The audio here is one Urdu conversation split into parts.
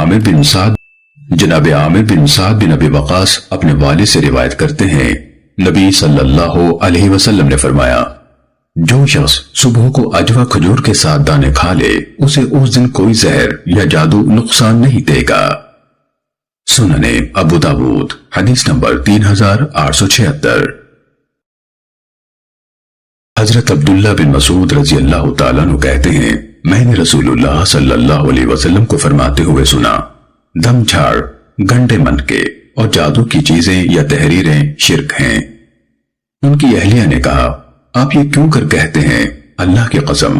عامر بن سعد بن ابی وقاص اپنے والد سے روایت کرتے ہیں، نبی صلی اللہ علیہ وسلم نے فرمایا، جو شخص صبح کو اجوا کھجور کے ساتھ دانے کھا لے اسے اس دن کوئی زہر یا جادو نقصان نہیں دے گا۔ سنن ابو داود حدیث نمبر 3876۔ حضرت عبداللہ بن مسعود رضی اللہ تعالیٰ عنہ کہتے ہیں، میں نے رسول اللہ صلی اللہ علیہ وسلم کو فرماتے ہوئے سنا، دم جھاڑ گنڈے من کے اور جادو کی چیزیں یا تحریریں شرک ہیں۔ ان کی اہلیہ نے کہا، آپ یہ کیوں کر کہتے ہیں؟ اللہ کی قسم،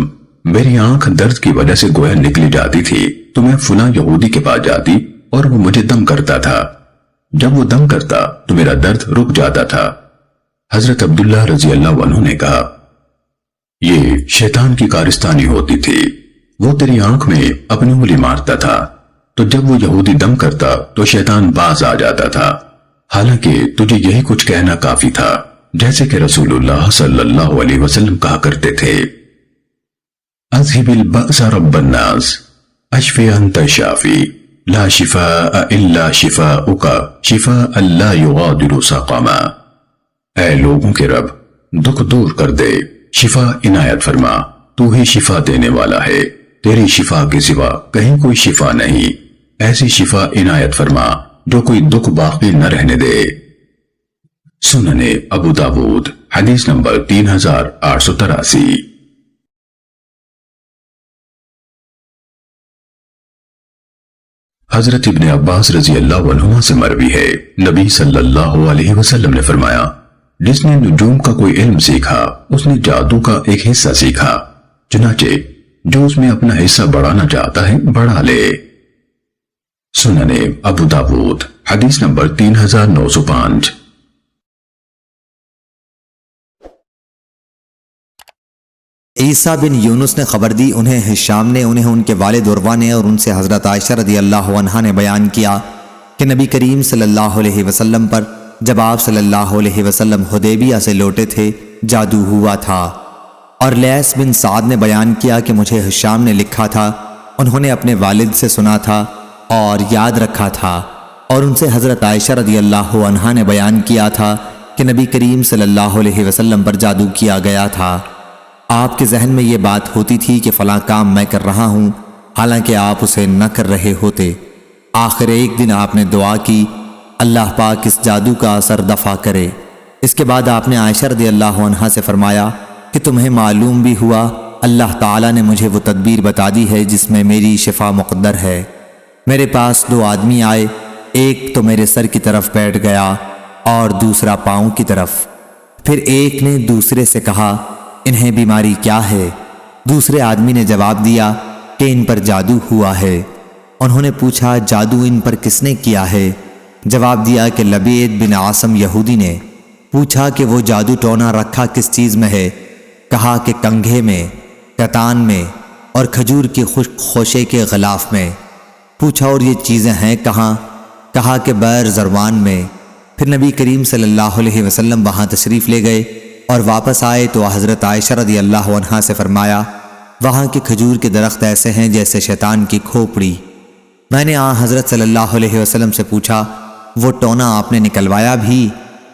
میری آنکھ درد کی وجہ سے گویا نکلی جاتی تھی تو میں فلاں یہودی کے پاس جاتی اور وہ مجھے دم کرتا تھا، جب وہ دم کرتا تو میرا درد رک جاتا تھا۔ حضرت عبداللہ رضی اللہ عنہ نے کہا، یہ شیطان کی کارستانی ہوتی تھی، وہ تیری آنکھ میں اپنی انگلی مارتا تھا تو جب وہ یہودی دم کرتا تو شیطان باز آ جاتا تھا، حالانکہ تجھے یہی کچھ کہنا کافی تھا جیسے کہ رسول اللہ صلی اللہ علیہ وسلم کہا کرتے تھے، اذهب البأس رب الناس اشفی انت شافی لا شفاء الا شفاؤک شفاء لا یغادر سقما۔ اے لوگوں کے رب، دکھ دور کر دے، شفا عنایت فرما، تو ہی شفا دینے والا ہے، تیری شفا کے سوا کہیں کوئی شفا نہیں، ایسی شفا عنایت فرما جو کوئی دکھ باقی نہ رہنے دے۔ سنن ابو داود حدیث نمبر 3883۔ حضرت ابن عباس رضی اللہ عنہما سے مروی ہے، نبی صلی اللہ علیہ وسلم نے فرمایا، جس نے نجوم کا کوئی علم سیکھا اس نے جادو کا ایک حصہ سیکھا، چنانچہ جو اس میں اپنا حصہ بڑھانا چاہتا ہے بڑھا لے۔ سنن ابو داود حدیث نمبر 3905۔ عیسیٰ بن یونس نے خبر دی، انہیں ہشام نے، انہیں ان کے والد عروہ نے، اور ان سے حضرت عائشہ رضی اللہ عنہا نے بیان کیا کہ نبی کریم صلی اللہ علیہ وسلم پر جب آپ صلی اللہ علیہ وسلم حدیبیہ سے لوٹے تھے جادو ہوا تھا۔ اور لیث بن سعد نے بیان کیا کہ مجھے ہشام نے لکھا تھا، انہوں نے اپنے والد سے سنا تھا اور یاد رکھا تھا، اور ان سے حضرت عائشہ رضی اللہ عنہا نے بیان کیا تھا کہ نبی کریم صلی اللہ علیہ وسلم پر جادو کیا گیا تھا۔ آپ کے ذہن میں یہ بات ہوتی تھی کہ فلاں کام میں کر رہا ہوں، حالانکہ آپ اسے نہ کر رہے ہوتے۔ آخر ایک دن آپ نے دعا کی، اللہ پاک اس جادو کا اثر دفع کرے۔ اس کے بعد آپ نے عائشہ رضی اللہ عنہا سے فرمایا کہ تمہیں معلوم بھی ہوا اللہ تعالیٰ نے مجھے وہ تدبیر بتا دی ہے جس میں میری شفا مقدر ہے۔ میرے پاس دو آدمی آئے، ایک تو میرے سر کی طرف بیٹھ گیا اور دوسرا پاؤں کی طرف۔ پھر ایک نے دوسرے سے کہا، انہیں بیماری کیا ہے؟ دوسرے آدمی نے جواب دیا کہ ان پر جادو ہوا ہے۔ انہوں نے پوچھا، جادو ان پر کس نے کیا ہے؟ جواب دیا کہ لبید بن عاصم یہودی نے۔ پوچھا کہ وہ جادو ٹونا رکھا کس چیز میں ہے؟ کہا کہ کنگھے میں، کتان میں اور کھجور کی خشک خوشے کے غلاف میں۔ پوچھا اور یہ چیزیں ہیں کہاں؟ کہا کہ بیر زروان میں۔ پھر نبی کریم صلی اللہ علیہ وسلم وہاں تشریف لے گئے اور واپس آئے تو حضرت عائشہ رضی اللہ عنہا سے فرمایا، وہاں کے کھجور کے درخت ایسے ہیں جیسے شیطان کی کھوپڑی۔ میں نے حضرت صلی اللہ علیہ وسلم سے پوچھا، وہ ٹونا آپ نے نکلوایا بھی؟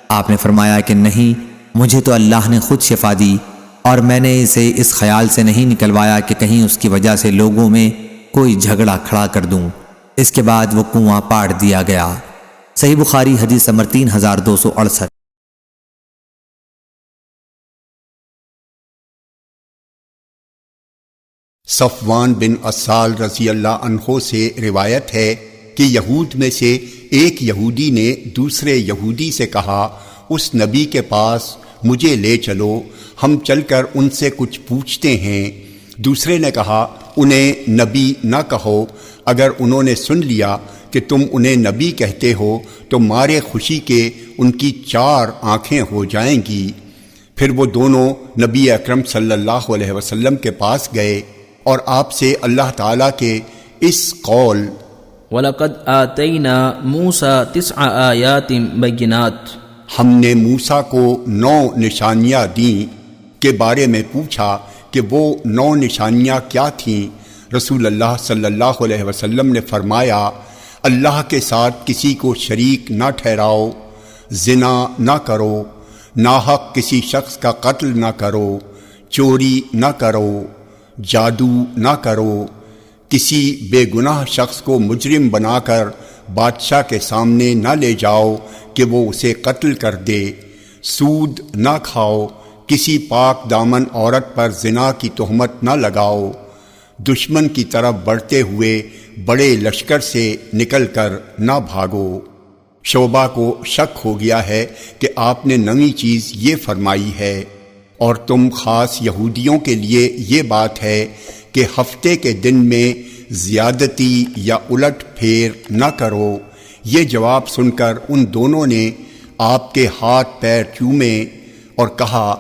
آپ نے فرمایا کہ نہیں، مجھے تو اللہ نے خود شفا دی اور میں نے اسے اس خیال سے نہیں نکلوایا کہ کہیں اس کی وجہ سے لوگوں میں کوئی جھگڑا کھڑا کر دوں۔ اس کے بعد وہ کنواں پاڑ دیا گیا۔ صحیح بخاری حدیث نمبر 3268۔ صفوان بن اسال رضی اللہ عنہ سے روایت ہے کہ یہود میں سے ایک یہودی نے دوسرے یہودی سے کہا، اس نبی کے پاس مجھے لے چلو، ہم چل کر ان سے کچھ پوچھتے ہیں۔ دوسرے نے کہا، انہیں نبی نہ کہو، اگر انہوں نے سن لیا کہ تم انہیں نبی کہتے ہو تو مارے خوشی کے ان کی 4 آنکھیں ہو جائیں گی۔ پھر وہ دونوں نبی اکرم صلی اللہ علیہ وسلم کے پاس گئے اور آپ سے اللہ تعالیٰ کے اس قول وَلَقَدْ آتَيْنَا مُوسَى 9 آیات بینات، ہم نے موسیٰ کو 9 نشانیاں دیں کے بارے میں پوچھا کہ وہ 9 نشانیاں کیا تھیں۔ رسول اللہ صلی اللہ علیہ وسلم نے فرمایا، اللہ کے ساتھ کسی کو شریک نہ ٹھہراؤ، زنا نہ کرو، ناحق کسی شخص کا قتل نہ کرو، چوری نہ کرو، جادو نہ کرو، کسی بے گناہ شخص کو مجرم بنا کر بادشاہ کے سامنے نہ لے جاؤ کہ وہ اسے قتل کر دے، سود نہ کھاؤ، کسی پاک دامن عورت پر زنا کی تہمت نہ لگاؤ، دشمن کی طرف بڑھتے ہوئے بڑے لشکر سے نکل کر نہ بھاگو۔ شعبہ کو شک ہو گیا ہے کہ آپ نے نئی چیز یہ فرمائی ہے، اور تم خاص یہودیوں کے لیے یہ بات ہے کہ ہفتے کے دن میں زیادتی یا الٹ پھیر نہ کرو۔ یہ جواب سن کر ان دونوں نے آپ کے ہاتھ پیر چومے اور کہا،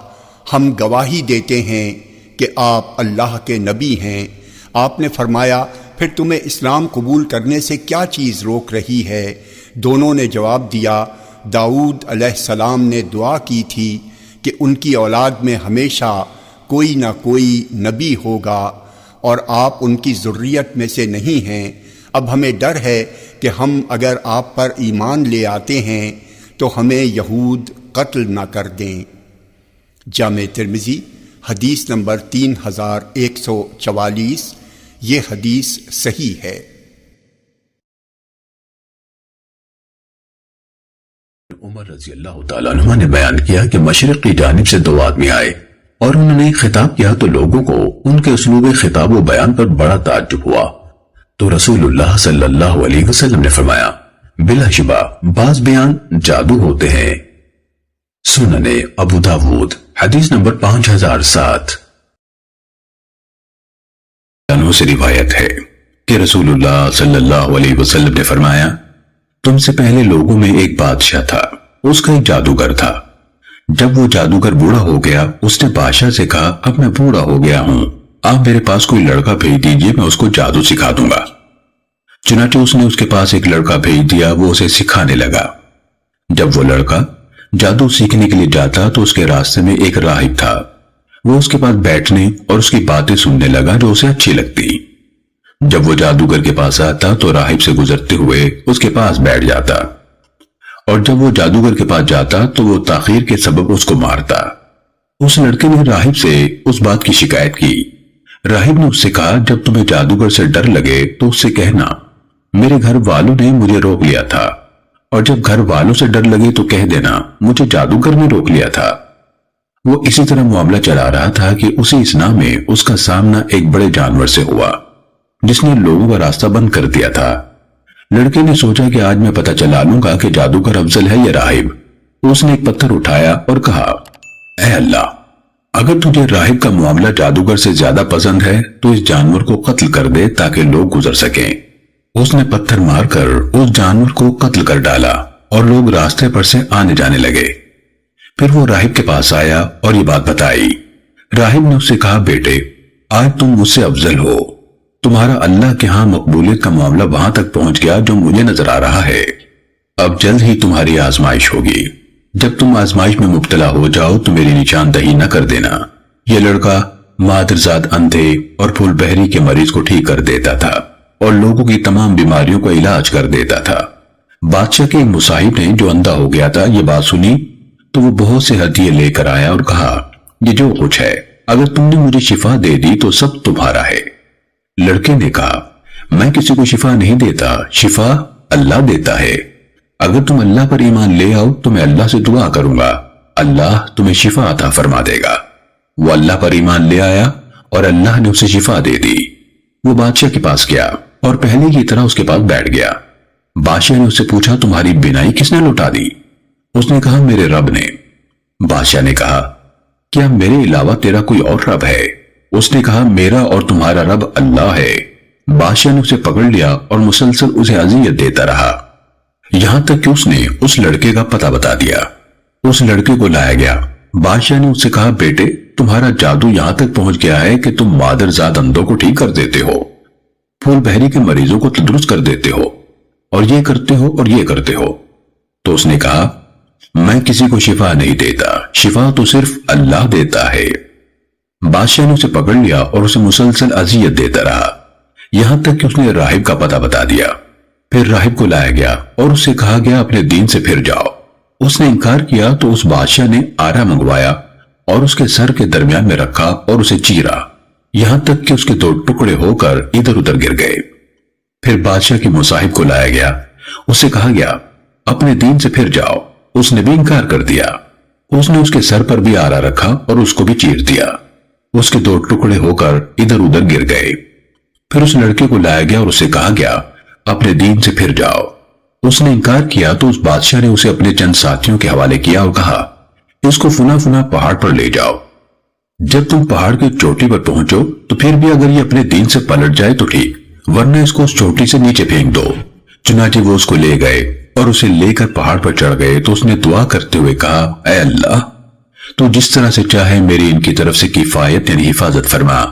ہم گواہی دیتے ہیں کہ آپ اللہ کے نبی ہیں۔ آپ نے فرمایا، پھر تمہیں اسلام قبول کرنے سے کیا چیز روک رہی ہے؟ دونوں نے جواب دیا، داؤد علیہ السلام نے دعا کی تھی کہ ان کی اولاد میں ہمیشہ کوئی نہ کوئی نبی ہوگا، اور آپ ان کی ذریت میں سے نہیں ہیں۔ اب ہمیں ڈر ہے کہ ہم اگر آپ پر ایمان لے آتے ہیں تو ہمیں یہود قتل نہ کر دیں۔ جامع ترمذی حدیث نمبر 3144، یہ حدیث صحیح ہے۔ عمر رضی اللہ تعالیٰ عنہ نے بیان کیا کہ مشرق کی جانب سے دو آدمی آئے اور انہوں نے خطاب کیا تو لوگوں کو ان کے اسلوب خطاب و بیان پر بڑا تعجب ہوا، تو رسول اللہ صلی اللہ علیہ وسلم نے فرمایا، بلا شبہ بعض بیان جادو ہوتے ہیں۔ سنن ابو داود حدیث نمبر 5007۔ انہوں سے روایت ہے کہ رسول اللہ صلی اللہ علیہ وسلم نے فرمایا، تم سے پہلے لوگوں میں ایک بادشاہ تھا، اس کا ایک جادوگر تھا۔ جب وہ جادوگر بوڑھا ہو گیا، اس نے بادشاہ سے کہا، اب میں بوڑھا ہو گیا ہوں، آپ میرے پاس کوئی لڑکا بھیج دیجئے، میں اس کو جادو سکھا دوں گا۔ چنانچہ اس نے اس کے پاس ایک لڑکا بھیج دیا، وہ اسے سکھانے لگا۔ جب وہ لڑکا جادو سیکھنے کے لیے جاتا تو اس کے راستے میں ایک راہب تھا، وہ اس کے پاس بیٹھنے اور اس کی باتیں سننے لگا جو اسے اچھی لگتی۔ جب وہ جادوگر کے پاس آتا تو راہب سے گزرتے ہوئے اس کے پاس بیٹھ جاتا، اور جب وہ جادوگر کے پاس جاتا تو وہ تاخیر کے سبب اس کو مارتا۔ اس لڑکے نے راہب سے اس بات کی شکایت کی۔ راہب نے اس سے کہا، جب تمہیں جادوگر سے ڈر لگے تو اس سے کہنا، میرے گھر والوں نے مجھے روک لیا تھا، اور جب گھر والوں سے ڈر لگے تو کہہ دینا، مجھے جادوگر نے روک لیا تھا۔ وہ اسی طرح معاملہ چلا رہا تھا کہ اسی اثناء میں اس کا سامنا ایک بڑے جانور سے ہوا جس نے لوگوں کا راستہ بند کر دیا تھا۔ لڑکے نے سوچا کہ آج میں پتہ چلا لوں گا کہ جادوگر افضل ہے یا راہب۔ اس نے ایک پتھر اٹھایا اور کہا، اے اللہ، اگر تجھے راہب کا معاملہ جادوگر سے زیادہ پسند ہے تو اس جانور کو قتل کر دے تاکہ لوگ گزر سکیں۔ اس نے پتھر مار کر اس جانور کو قتل کر ڈالا اور لوگ راستے پر سے آنے جانے لگے۔ پھر وہ راہب کے پاس آیا اور یہ بات بتائی۔ راہب نے اس سے کہا، بیٹے، آج تم مجھ سے افضل ہو، تمہارا اللہ کے ہاں مقبولیت کا معاملہ وہاں تک پہنچ گیا جو مجھے نظر آ رہا ہے۔ اب جلد ہی تمہاری آزمائش ہوگی، جب تم آزمائش میں مبتلا ہو جاؤ تو میری نشاندہی نہ کر دینا۔ یہ لڑکا مادرزاد اندھے اور پھول بہری کے مریض کو ٹھیک کر دیتا تھا اور لوگوں کی تمام بیماریوں کا علاج کر دیتا تھا۔ بادشاہ کے ایک مصاحب نے جو اندھا ہو گیا تھا یہ بات سنی تو وہ بہت سے ہدیے لے کر آیا اور کہا، یہ جو کچھ ہے اگر تم نے مجھے شفا دے دی تو سب تمہارا ہے۔ لڑکے نے کہا، میں کسی کو شفا نہیں دیتا، شفا اللہ دیتا ہے۔ اگر تم اللہ پر ایمان لے آؤ تو میں اللہ سے دعا کروں گا، اللہ تمہیں شفا عطا فرما دے گا۔ وہ اللہ پر ایمان لے آیا اور اللہ نے اسے شفا دے دی۔ وہ بادشاہ کے پاس گیا اور پہلے کی طرح اس کے پاس بیٹھ گیا۔ بادشاہ نے اس سے پوچھا، تمہاری بینائی کس نے لوٹا دی؟ اس نے کہا، میرے رب نے۔ بادشاہ نے کہا، کیا میرے علاوہ تیرا کوئی اور رب ہے؟ اس نے کہا، میرا اور تمہارا رب اللہ ہے۔ بادشاہ نے اسے پکڑ لیا اور مسلسل اسے اذیت دیتا رہا، یہاں تک کہ اس نے اس لڑکے کا پتہ بتا دیا۔ اس لڑکے کو لایا گیا۔ بادشاہ نے اس سے کہا، بیٹے، تمہارا جادو یہاں تک پہنچ گیا ہے کہ تم مادرزاد اندھوں کو ٹھیک کر دیتے ہو، پھول بہری کے مریضوں کو تندرست کر دیتے ہو، اور یہ کرتے ہو اور یہ کرتے ہو۔ تو اس نے کہا، میں کسی کو شفا نہیں دیتا، شفا تو صرف اللہ دیتا ہے۔ بادشاہ نے اسے پکڑ لیا اور اسے مسلسل اذیت دیتا رہا۔ یہاں تک کہ اس نے راہب کا پتہ بتا دیا۔ پھر راہب کو لایا گیا اور اس سے کہا گیا اپنے دین سے پھر جاؤ۔ اس نے انکار کیا تو اس بادشاہ نے آرا منگوایا اور اس کے سر کے درمیان میں رکھا اور اسے چیرا، یہاں تک کہ اس کے 2 ٹکڑے ہو کر ادھر ادھر گر گئے۔ پھر بادشاہ کے مصاحب کو لایا گیا، اس سے کہا گیا اپنے دین سے پھر جاؤ۔ اس نے بھی انکار کر دیا۔ اس نے اس کے سر پر بھی آرا رکھا اور اس کو بھی چیر دیا، اس کے 2 ٹکڑے ہو کر ادھر ادھر گر گئے۔ پھر اس لڑکے کو لایا گیا اور اسے کہا گیا اپنے دین سے پھر جاؤ۔ اس نے انکار کیا تو اس بادشاہ نے اسے اپنے چند ساتھیوں کے حوالے کیا اور کہا اس کو فلاں فلاں پہاڑ پر لے جاؤ۔ جب تم پہاڑ کی چوٹی پر پہنچو تو پھر بھی اگر یہ اپنے دین سے پلٹ جائے تو ٹھیک، ورنہ اس کو اس چوٹی سے نیچے پھینک دو۔ چنانچہ وہ اس کو لے گئے اور اسے لے کر پہاڑ پر چڑھ گئے تو اس نے دعا کرتے ہوئے کہا اے اللہ، تو جس طرح سے چاہے میری ان کی طرف سے کفایت یعنی حفاظت فرما۔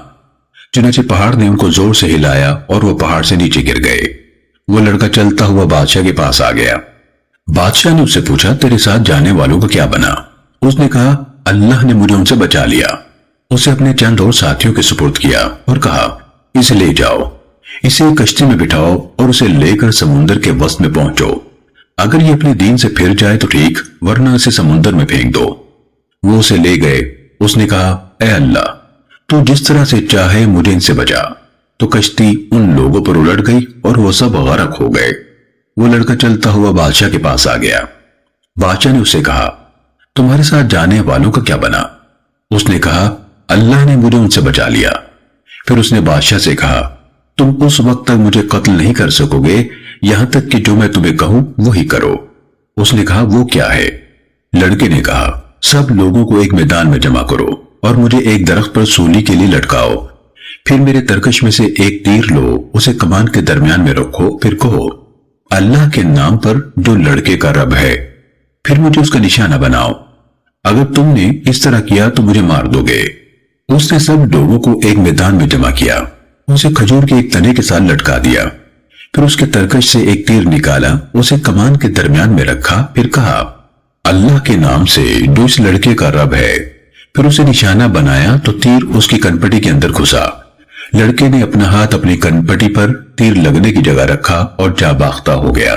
چنانچہ پہاڑ نے ان کو زور سے ہلایا اور وہ پہاڑ سے نیچے گر گئے۔ وہ لڑکا چلتا ہوا بادشاہ کے پاس آ گیا۔ بادشاہ نے اس سے پوچھا تیرے ساتھ جانے والوں کا کیا بنا؟ اس نے کہا اللہ نے مجھے ان سے بچا لیا۔ اسے اپنے چند اور ساتھیوں کے سپرد کیا اور کہا اسے لے جاؤ، اسے کشتی میں بٹھاؤ اور اسے لے کر سمندر کے وسط میں پہنچو۔ اگر یہ اپنے دین سے پھر جائے تو ٹھیک، ورنہ اسے سمندر میں پھینک دو۔ وہ اسے لے گئے۔ اس نے کہا اے اللہ، تو جس طرح سے چاہے مجھے ان سے بچا۔ تو کشتی ان لوگوں پر الٹ گئی اور وہ سب غرق ہو گئے۔ وہ لڑکا چلتا ہوا بادشاہ کے پاس آ گیا۔ بادشاہ نے اس سے کہا تمہارے ساتھ جانے والوں کا کیا بنا؟ اس نے کہا اللہ نے مجھے ان سے بچا لیا۔ پھر اس نے بادشاہ سے کہا تم اس وقت تک مجھے قتل نہیں کر سکو گے یہاں تک کہ جو میں تمہیں کہوں وہی کرو۔ اس نے کہا وہ کیا ہے؟ لڑکے نے کہا سب لوگوں کو ایک میدان میں جمع کرو اور مجھے ایک درخت پر سولی کے لیے لٹکاؤ، پھر میرے ترکش میں سے ایک تیر لو، اسے کمان کے درمیان میں رکھو، پھر کہو اللہ کے نام پر جو لڑکے کا رب ہے، پھر مجھے اس کا نشانہ بناؤ۔ اگر تم نے اس طرح کیا تو مجھے مار دو گے۔ اس نے سب لوگوں کو ایک میدان میں جمع کیا، اسے کھجور کے ایک تنے کے ساتھ لٹکا دیا، پھر اس کے ترکش سے ایک تیر نکالا، اسے کمان کے درمیان میں رکھا، پھر کہا اللہ کے نام سے جو اس لڑکے کا رب ہے، پھر اسے نشانہ بنایا تو تیر اس کی کنپٹی کے اندر گھسا۔ لڑکے نے اپنا ہاتھ اپنی کنپٹی پر تیر لگنے کی جگہ رکھا اور جاں باختہ ہو گیا۔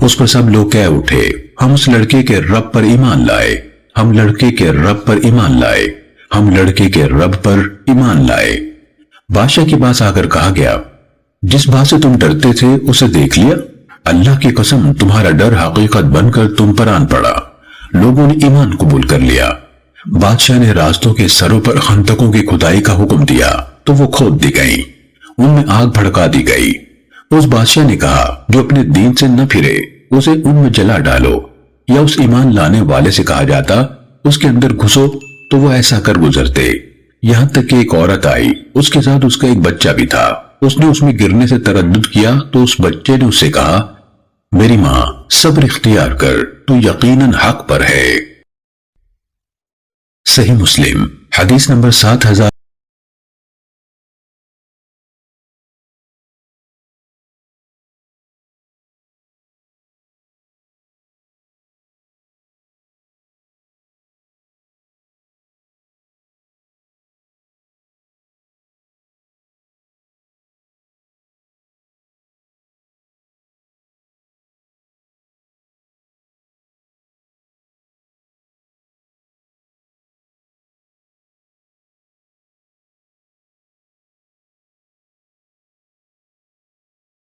اس پر سب لوگ کہہ اٹھے ہم اس لڑکے کے رب پر ایمان لائے، ہم لڑکے کے رب پر ایمان لائے، ہم لڑکے کے رب پر ایمان لائے۔ بادشاہ کے پاس آ کر کہا گیا جس بات سے تم ڈرتے تھے اسے دیکھ لیا؟ اللہ کی قسم تمہارا ڈر حقیقت بن کر تم پر آن پڑا، لوگوں نے ایمان قبول کر لیا۔ بادشاہ نے راستوں کے سروں پر خندقوں کی کھدائی کا حکم دیا تو وہ کھود دی گئیں، ان میں آگ بھڑکا دی گئی۔ اس بادشاہ نے کہا جو اپنے دین سے نہ پھرے اسے ان میں جلا ڈالو، یا اس ایمان لانے والے سے کہا جاتا اس کے اندر گھسو تو وہ ایسا کر گزرتے۔ یہاں تک کہ ایک عورت آئی، اس کے ساتھ اس کا ایک بچہ بھی تھا، اس نے اس میں گرنے سے تردد کیا تو اس بچے نے اس سے کہا میری ماں صبر اختیار کر، تو یقیناً حق پر ہے۔ صحیح مسلم حدیث نمبر 7000